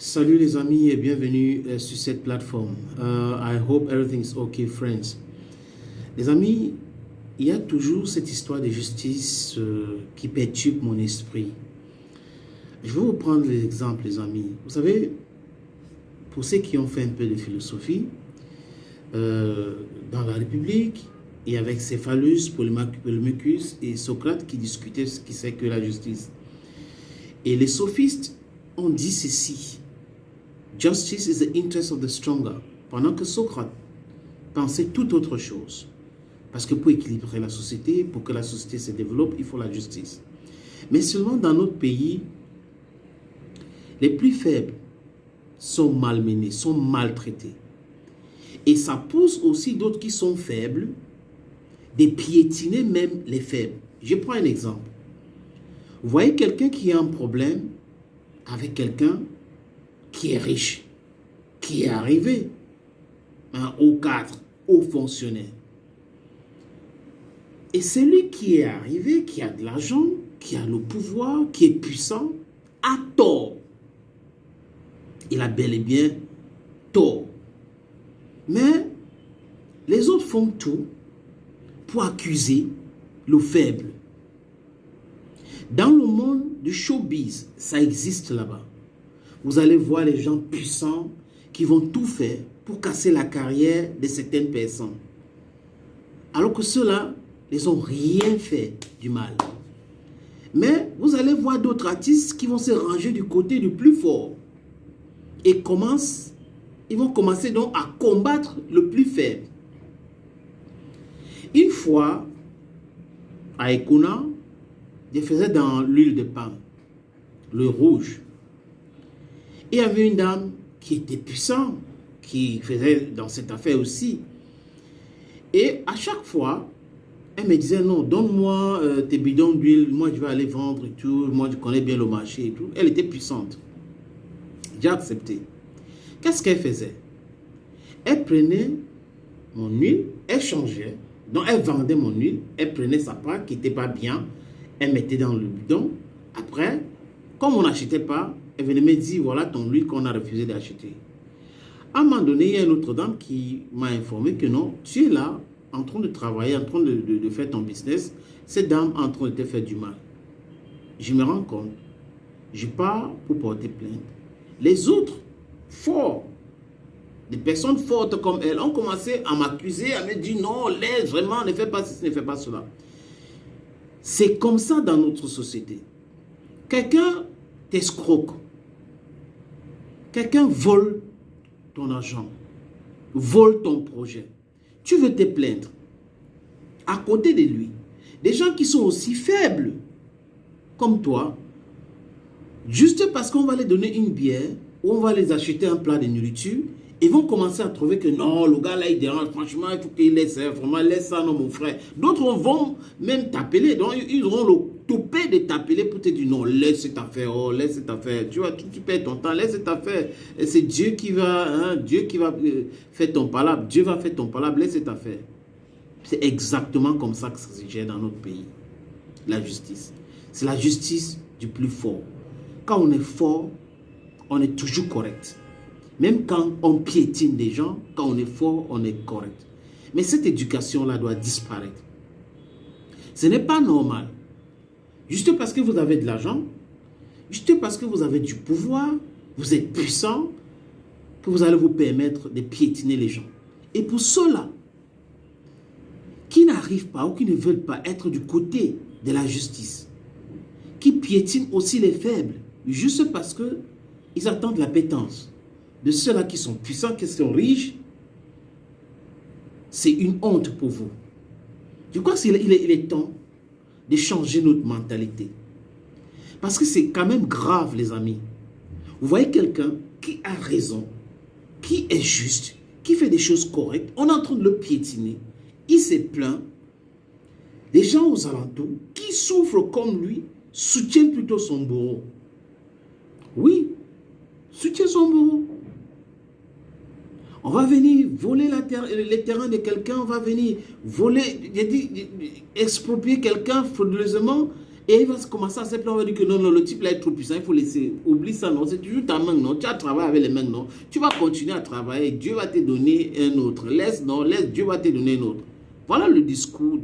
Salut les amis et bienvenue sur cette plateforme. I hope everything's okay, friends. Les amis, il y a toujours cette histoire de justice qui perturbe mon esprit. Je vais vous prendre l'exemple, les amis. Vous savez, pour ceux qui ont fait un peu de philosophie, dans la République, et avec Céphalus, Polémachus et Socrate qui discutaient ce qui c'est que la justice. Et les sophistes ont dit ceci: Justice is the interest of the stronger. Pendant que Socrate pensait tout autre chose. Parce que pour équilibrer la société, pour que la société se développe, il faut la justice. Mais seulement dans notre pays, les plus faibles sont malmenés, sont maltraités. Et ça pousse aussi d'autres qui sont faibles de piétiner même les faibles. Je prends un exemple. Vous voyez quelqu'un qui a un problème avec quelqu'un qui est riche, qui est arrivé, un haut cadre, haut fonctionnaire. Et celui qui est arrivé, qui a de l'argent, qui a le pouvoir, qui est puissant, a tort. Il a bel et bien tort. Mais les autres font tout pour accuser le faible. Dans le monde du showbiz, ça existe là-bas. Vous allez voir les gens puissants qui vont tout faire pour casser la carrière de certaines personnes. Alors que ceux-là, ils n'ont rien fait du mal. Mais vous allez voir d'autres artistes qui vont se ranger du côté du plus fort. Et ils vont commencer donc à combattre le plus faible. Une fois, à Ekuna, je faisais dans l'huile de palme, le rouge. Et il y avait une dame qui était puissante, qui faisait dans cette affaire aussi. Et à chaque fois, elle me disait: non, donne-moi tes bidons d'huile, moi je vais aller vendre et tout, moi je connais bien le marché et tout. Elle était puissante. J'ai accepté. Qu'est-ce qu'elle faisait? Elle prenait mon huile, elle changeait, donc elle vendait mon huile, elle prenait sa part qui n'était pas bien, elle mettait dans le bidon. Après, comme on n'achetait pas, elle venait me dire: voilà ton huile qu'on a refusé d'acheter. À un moment donné, il y a une autre dame qui m'a informé que non, tu es là, en train de travailler, en train de faire ton business, cette dame est en train de te faire du mal. Je me rends compte, je pars pour porter plainte. Les autres, forts, des personnes fortes comme elle, ont commencé à m'accuser, à me dire: non, laisse, vraiment, ne fais pas ceci, ne fais pas cela. C'est comme ça dans notre société. Quelqu'un t'escroque. Quelqu'un vole ton argent, vole ton projet. Tu veux te plaindre. À côté de lui, des gens qui sont aussi faibles comme toi, juste parce qu'on va les donner une bière ou on va les acheter un plat de nourriture, ils vont commencer à trouver que non, le gars là il dérange, franchement il faut qu'il laisse, vraiment laisse ça, non mon frère. D'autres vont même t'appeler, donc ils auront le toupet de t'appeler pour te dire: non, laisse cette affaire, oh, laisse cette affaire, tu vois, tu perds ton temps, laisse cette affaire. C'est Dieu qui va, faire ton palabre, Dieu va faire ton palabre, laisse cette affaire. C'est exactement comme ça que ça se gère dans notre pays, la justice. C'est la justice du plus fort. Quand on est fort, on est toujours correct. Même quand on piétine des gens, quand on est fort, on est correct. Mais cette éducation-là doit disparaître. Ce n'est pas normal. Juste parce que vous avez de l'argent, juste parce que vous avez du pouvoir, vous êtes puissant, que vous allez vous permettre de piétiner les gens. Et pour ceux-là qui n'arrivent pas ou qui ne veulent pas être du côté de la justice, qui piétinent aussi les faibles, juste parce qu'ils attendent la pétence de ceux-là qui sont puissants, qui sont riches, c'est une honte pour vous. Je crois qu'il est temps de changer notre mentalité. Parce que c'est quand même grave, les amis. Vous voyez quelqu'un qui a raison, qui est juste, qui fait des choses correctes, on est en train de le piétiner, il se plaint. Les gens aux alentours, qui souffrent comme lui, soutiennent plutôt son bourreau. Oui, soutiennent son bourreau. On va venir voler les terrains de quelqu'un, on va venir voler, exproprier quelqu'un frauduleusement, Et il va commencer à s'appeler, on va dire que non, non, le type là est trop puissant, il faut laisser, oublie ça, non, c'est toujours ta main, non, tu as travaillé avec les mains, non, tu vas continuer à travailler, Dieu va te donner un autre, laisse, non, laisse, Dieu va te donner un autre. Voilà le discours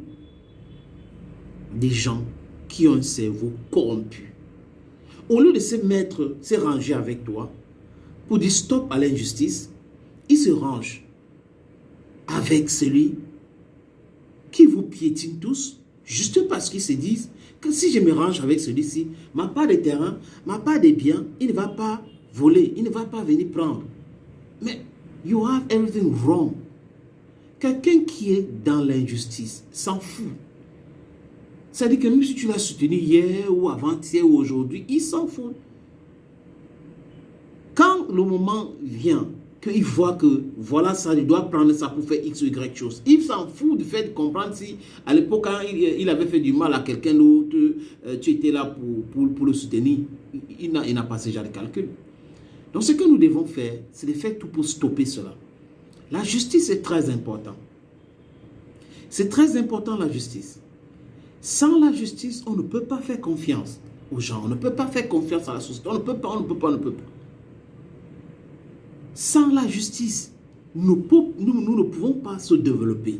des gens qui ont un cerveau corrompu. Au lieu de se ranger avec toi, pour dire stop à l'injustice, ils se rangent avec celui qui vous piétine tous, juste parce qu'ils se disent que si je me range avec celui-ci, ma part de terrain, ma part des biens, il ne va pas voler, il ne va pas venir prendre. Mais you have everything wrong. Quelqu'un qui est dans l'injustice s'en fout. C'est-à-dire que même si tu l'as soutenu hier ou avant-hier ou aujourd'hui, il s'en fout. Quand le moment vient, qu'il voit que voilà ça, il doit prendre ça pour faire X ou Y chose. Il s'en fout du fait de comprendre si à l'époque quand il avait fait du mal à quelqu'un d'autre, tu étais là pour le soutenir. Il n'a pas ce genre de calcul. Donc ce que nous devons faire, c'est de faire tout pour stopper cela. La justice est très importante. C'est très important la justice. Sans la justice, on ne peut pas faire confiance aux gens. On ne peut pas faire confiance à la société. On ne peut pas, on ne peut pas, on ne peut pas. Sans la justice, nous ne pouvons pas se développer.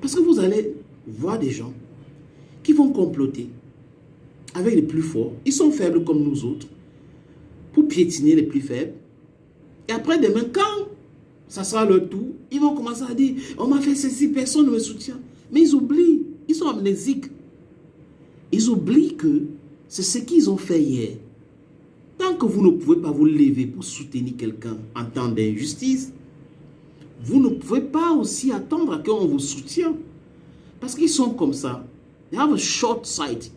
Parce que vous allez voir des gens qui vont comploter avec les plus forts. Ils sont faibles comme nous autres pour piétiner les plus faibles. Et après, demain, quand ça sera leur tour, ils vont commencer à dire « On m'a fait ceci, personne ne me soutient. » Mais ils oublient, ils sont amnésiques. Ils oublient que c'est ce qu'ils ont fait hier. Tant que vous ne pouvez pas vous lever pour soutenir quelqu'un en temps d'injustice, vous ne pouvez pas aussi attendre à qu'on vous soutienne. Parce qu'ils sont comme ça. They have a short sight.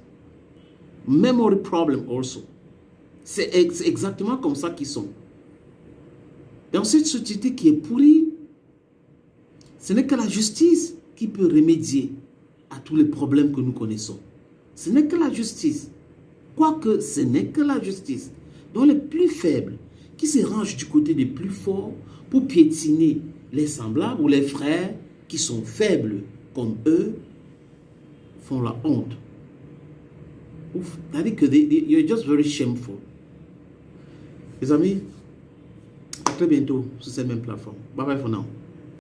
Memory problem also. C'est exactement comme ça qu'ils sont. Dans cette société qui est pourrie, ce n'est que la justice qui peut remédier à tous les problèmes que nous connaissons. Ce n'est que la justice. Quoique ce n'est que la justice. Donc les plus faibles qui se rangent du côté des plus forts pour piétiner les semblables ou les frères qui sont faibles comme eux font la honte. Ouf, c'est-à-dire que you're just very shameful. Les amis, à très bientôt sur cette même plateforme. Bye bye for now.